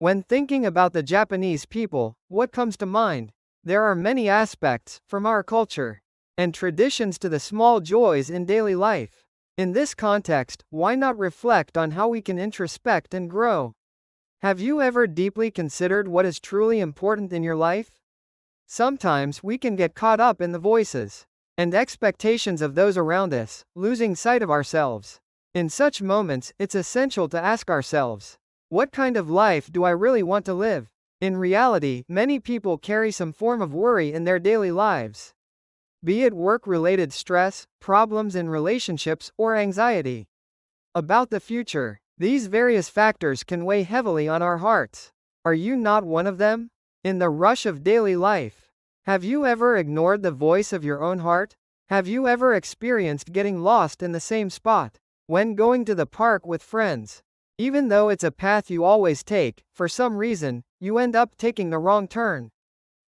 When thinking about the Japanese people, what comes to mind? There are many aspects, from our culture and traditions to the small joys in daily life. In this context, why not reflect on how we can introspect and grow? Have you ever deeply considered what is truly important in your life? Sometimes we can get caught up in the voices and expectations of those around us, losing sight of ourselves. In such moments, it's essential to ask ourselves, what kind of life do I really want to live? In reality, many people carry some form of worry in their daily lives, be it work-related stress, problems in relationships, or anxiety about the future. These various factors can weigh heavily on our hearts. Are you not one of them? In the rush of daily life, have you ever ignored the voice of your own heart? Have you ever experienced getting lost in the same spot when going to the park with friends? Even though it's a path you always take, for some reason, you end up taking the wrong turn.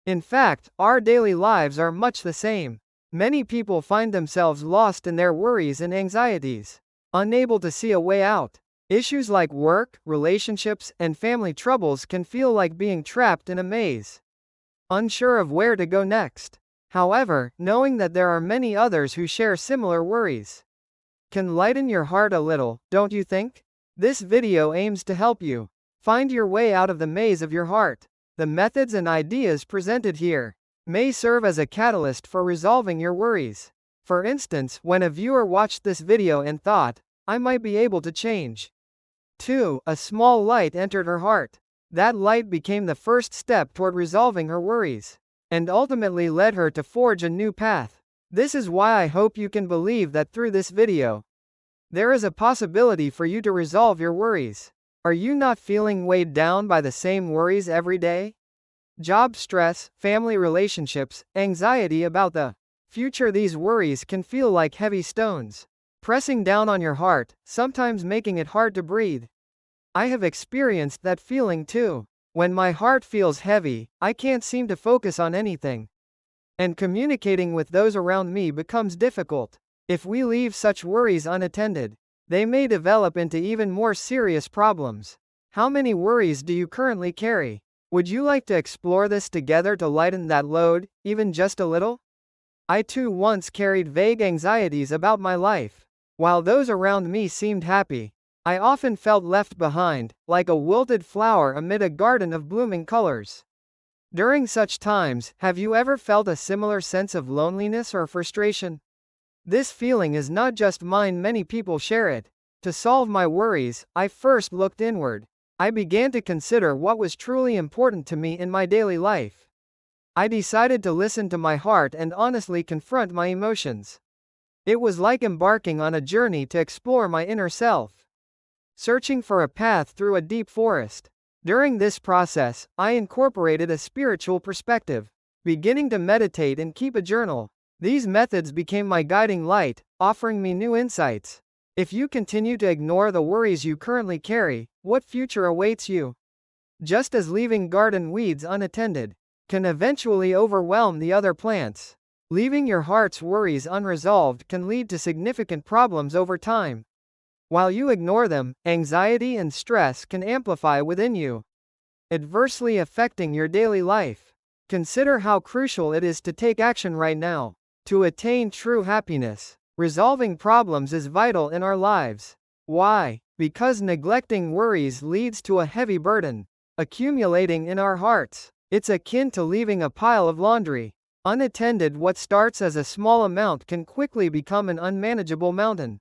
In fact, our daily lives are much the same. Many people find themselves lost in their worries and anxieties, unable to see a way out. Issues like work, relationships, and family troubles can feel like being trapped in a maze, unsure of where to go next. However, knowing that there are many others who share similar worries can lighten your heart a little, don't you think? This video aims to help you find your way out of the maze of your heart. The methods and ideas presented here may serve as a catalyst for resolving your worries. For instance, when a viewer watched this video and thought, I might be able to change. 2. A small light entered her heart. That light became the first step toward resolving her worries, and ultimately led her to forge a new path. This is why I hope you can believe that through this video, there is a possibility for you to resolve your worries. Are you not feeling weighed down by the same worries every day? Job stress, family relationships, anxiety about the future. These worries can feel like heavy stones, pressing down on your heart, sometimes making it hard to breathe. I have experienced that feeling too. When my heart feels heavy, I can't seem to focus on anything, and communicating with those around me becomes difficult. If we leave such worries unattended, they may develop into even more serious problems. How many worries do you currently carry? Would you like to explore this together to lighten that load, even just a little? I too once carried vague anxieties about my life. While those around me seemed happy, I often felt left behind, like a wilted flower amid a garden of blooming colors. During such times, have you ever felt a similar sense of loneliness or frustration? This feeling is not just mine, many people share it. To solve my worries, I first looked inward. I began to consider what was truly important to me in my daily life. I decided to listen to my heart and honestly confront my emotions. It was like embarking on a journey to explore my inner self, searching for a path through a deep forest. During this process, I incorporated a spiritual perspective, beginning to meditate and keep a journal. These methods became my guiding light, offering me new insights. If you continue to ignore the worries you currently carry, what future awaits you? Just as leaving garden weeds unattended can eventually overwhelm the other plants, leaving your heart's worries unresolved can lead to significant problems over time. While you ignore them, anxiety and stress can amplify within you, adversely affecting your daily life. Consider how crucial it is to take action right now. To attain true happiness, resolving problems is vital in our lives. Why? Because neglecting worries leads to a heavy burden accumulating in our hearts. It's akin to leaving a pile of laundry unattended. What starts as a small amount can quickly become an unmanageable mountain.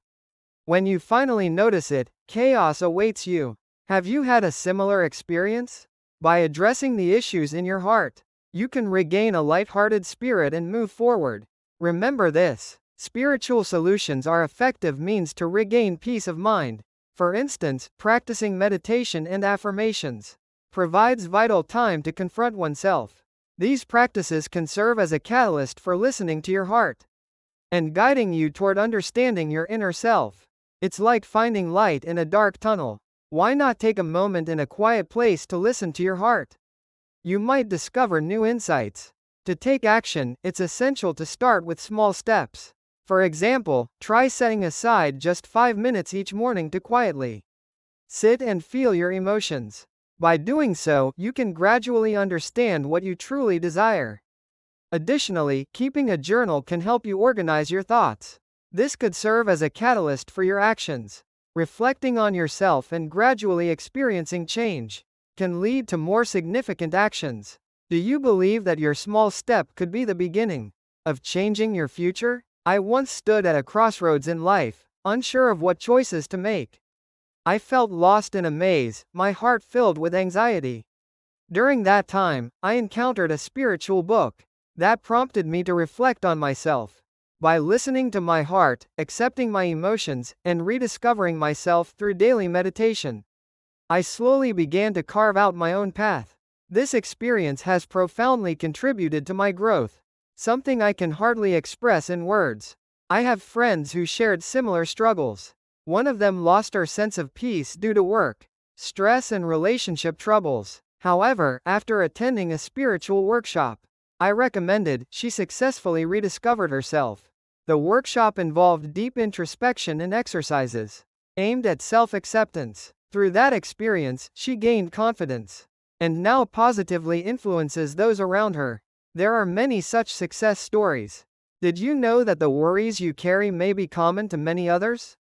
When you finally notice it, chaos awaits you. Have you had a similar experience? By addressing the issues in your heart, you can regain a lighthearted spirit and move forward. Remember this: spiritual solutions are effective means to regain peace of mind. For instance, practicing meditation and affirmations provides vital time to confront oneself. These practices can serve as a catalyst for listening to your heart and guiding you toward understanding your inner self. It's like finding light in a dark tunnel. Why not take a moment in a quiet place to listen to your heart? You might discover new insights. To take action, it's essential to start with small steps. For example, try setting aside just 5 minutes each morning to quietly sit and feel your emotions. By doing so, you can gradually understand what you truly desire. Additionally, keeping a journal can help you organize your thoughts. This could serve as a catalyst for your actions. Reflecting on yourself and gradually experiencing change can lead to more significant actions. Do you believe that your small step could be the beginning of changing your future? I once stood at a crossroads in life, unsure of what choices to make. I felt lost in a maze, my heart filled with anxiety. During that time, I encountered a spiritual book that prompted me to reflect on myself. By listening to my heart, accepting my emotions, and rediscovering myself through daily meditation, I slowly began to carve out my own path. This experience has profoundly contributed to my growth, something I can hardly express in words. I have friends who shared similar struggles. One of them lost her sense of peace due to work, stress, and relationship troubles. However, after attending a spiritual workshop I recommended, she successfully rediscovered herself. The workshop involved deep introspection and exercises aimed at self-acceptance. Through that experience, she gained confidence and now positively influences those around her. There are many such success stories. Did you know that the worries you carry may be common to many others?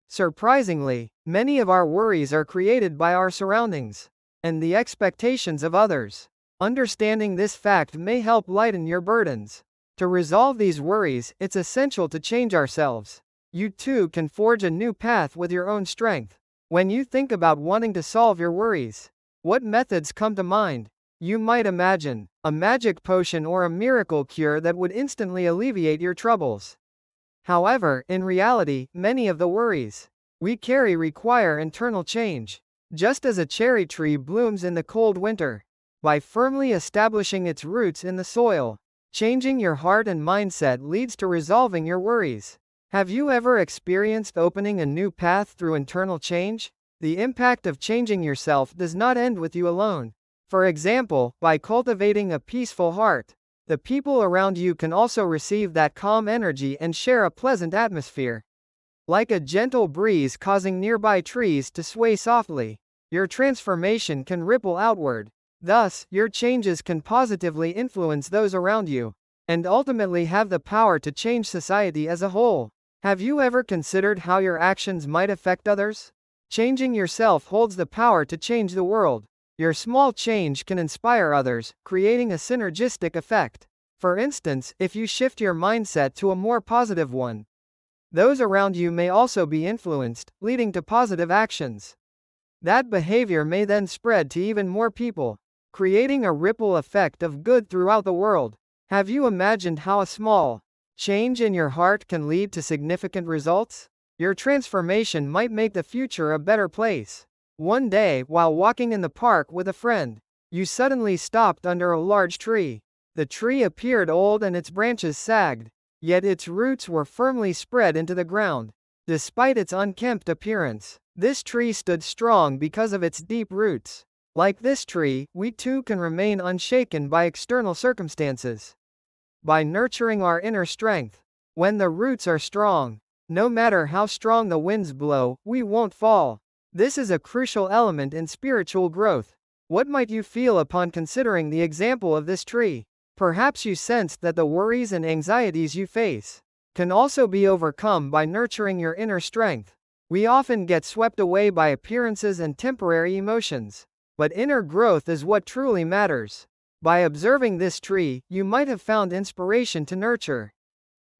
Surprisingly, many of our worries are created by our surroundings and the expectations of others. Understanding this fact may help lighten your burdens. To resolve these worries, it's essential to change ourselves. You too can forge a new path with your own strength. When you think about wanting to solve your worries, what methods come to mind? You might imagine a magic potion or a miracle cure that would instantly alleviate your troubles. However, in reality, many of the worries we carry require internal change. Just as a cherry tree blooms in the cold winter, by firmly establishing its roots in the soil, changing your heart and mindset leads to resolving your worries. Have you ever experienced opening a new path through internal change? The impact of changing yourself does not end with you alone. For example, by cultivating a peaceful heart, the people around you can also receive that calm energy and share a pleasant atmosphere. Like a gentle breeze causing nearby trees to sway softly, your transformation can ripple outward. Thus, your changes can positively influence those around you, and ultimately have the power to change society as a whole. Have you ever considered how your actions might affect others? Changing yourself holds the power to change the world. Your small change can inspire others, creating a synergistic effect. For instance, if you shift your mindset to a more positive one, those around you may also be influenced, leading to positive actions. That behavior may then spread to even more people, creating a ripple effect of good throughout the world. Have you imagined how a small change in your heart can lead to significant results? Your transformation might make the future a better place. One day, while walking in the park with a friend, you suddenly stopped under a large tree. The tree appeared old and its branches sagged, yet its roots were firmly spread into the ground. Despite its unkempt appearance, this tree stood strong because of its deep roots. Like this tree, we too can remain unshaken by external circumstances. By nurturing our inner strength, when the roots are strong, no matter how strong the winds blow, we won't fall. This is a crucial element in spiritual growth. What might you feel upon considering the example of this tree? Perhaps you sensed that the worries and anxieties you face can also be overcome by nurturing your inner strength. We often get swept away by appearances and temporary emotions, but inner growth is what truly matters. By observing this tree, you might have found inspiration to nurture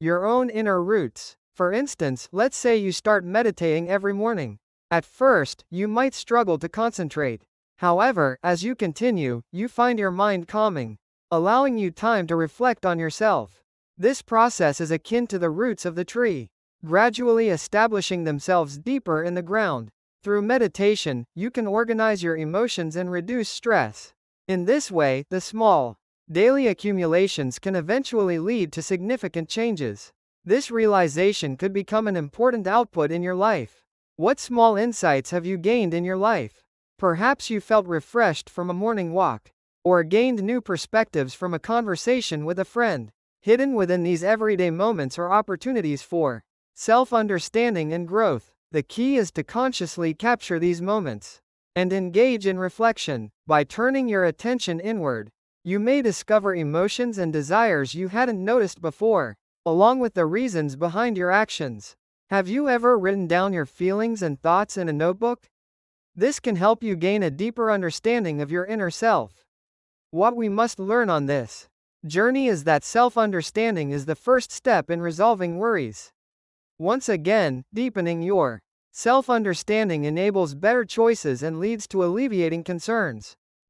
your own inner roots. For instance, let's say you start meditating every morning. At first, you might struggle to concentrate. However, as you continue, you find your mind calming, allowing you time to reflect on yourself. This process is akin to the roots of the tree, gradually establishing themselves deeper in the ground. Through meditation, you can organize your emotions and reduce stress. In this way, the small, daily accumulations can eventually lead to significant changes. This realization could become an important output in your life. What small insights have you gained in your life? Perhaps you felt refreshed from a morning walk, or gained new perspectives from a conversation with a friend. Hidden within these everyday moments are opportunities for self-understanding and growth. The key is to consciously capture these moments and engage in reflection. By turning your attention inward, you may discover emotions and desires you hadn't noticed before, along with the reasons behind your actions. Have you ever written down your feelings and thoughts in a notebook? This can help you gain a deeper understanding of your inner self. What we must learn on this journey is that self-understanding is the first step in resolving worries. Once again, deepening your self-understanding enables better choices and leads to alleviating concerns.